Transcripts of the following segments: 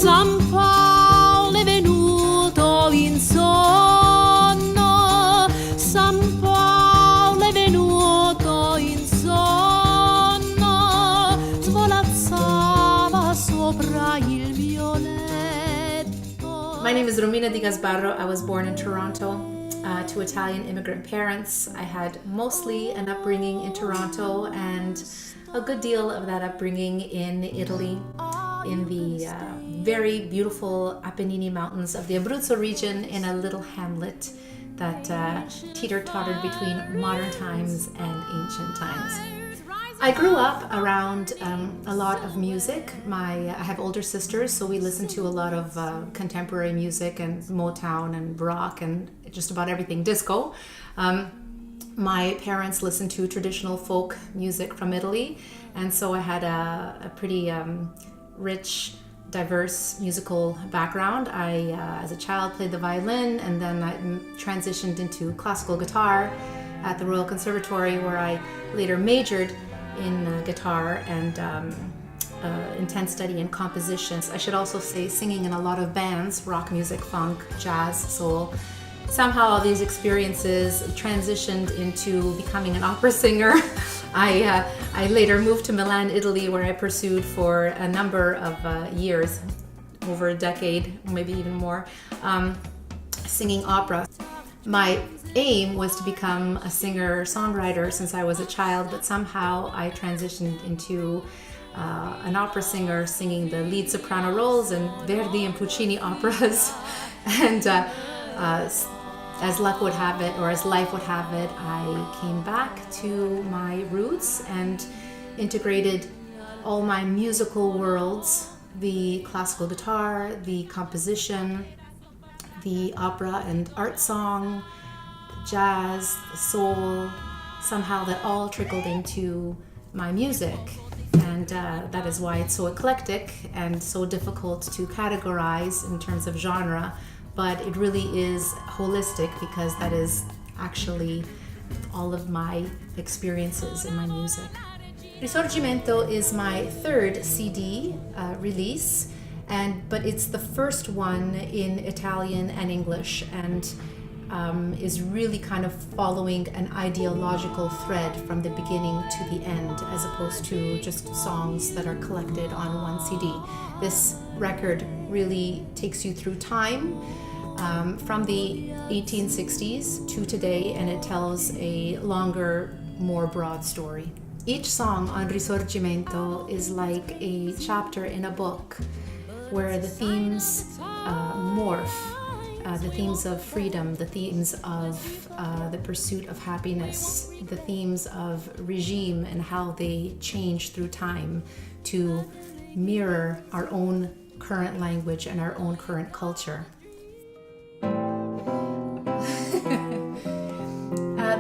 San Paolo è venuto in sonno, San Paolo è venuto in sonno, svolazzava sopra il violetto. My name is Romina Di Gasbarro. I was born in Toronto to Italian immigrant parents. I had mostly an upbringing in Toronto and a good deal of that upbringing in Italy, in the very beautiful Apennine Mountains of the Abruzzo region, in a little hamlet that teeter-tottered between modern times and ancient times. I grew up around a lot of music. I have older sisters, so we listened to a lot of contemporary music and Motown and rock and just about everything disco. My parents listened to traditional folk music from Italy, and so I had a pretty rich, diverse musical background. I, as a child, played the violin, and then I transitioned into classical guitar at the Royal Conservatory, where I later majored in guitar and intense study in compositions. I should also say singing in a lot of bands, rock music, funk, jazz, soul. Somehow all these experiences transitioned into becoming an opera singer. I later moved to Milan, Italy, where I pursued for a number of years, over a decade, maybe even more, singing opera. My aim was to become a singer-songwriter since I was a child, but somehow I transitioned into an opera singer, singing the lead soprano roles in Verdi and Puccini operas. And as luck would have it, or as life would have it, I came back to my roots and integrated all my musical worlds, the classical guitar, the composition, the opera and art song, jazz, the soul. Somehow that all trickled into my music, and that is why it's so eclectic and so difficult to categorize in terms of genre, but it really is holistic because that is actually all of my experiences in my music. Risorgimento is my third CD release, but it's the first one in Italian and English, and is really kind of following an ideological thread from the beginning to the end, as opposed to just songs that are collected on one CD. This record really takes you through time, from the 1860s to today, and it tells a longer, more broad story. Each song on Risorgimento is like a chapter in a book where the themes morph, the themes of freedom, the themes of the pursuit of happiness, the themes of regime and how they change through time to mirror our own current language and our own current culture.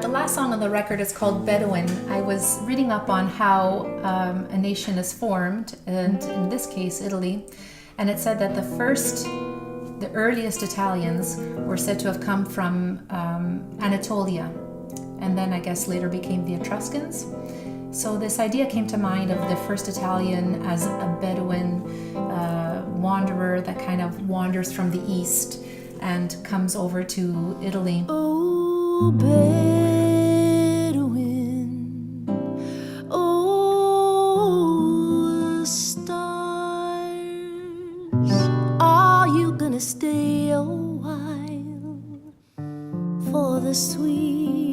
The last song on the record is called Bedouin. I was reading up on how a nation is formed, and in this case, Italy, and it said that the earliest Italians were said to have come from Anatolia, and then I guess later became the Etruscans. So this idea came to mind of the first Italian as a Bedouin wanderer that kind of wanders from the east and comes over to Italy. Oh, Bedouin, oh, stars, are you gonna stay a while for the sweet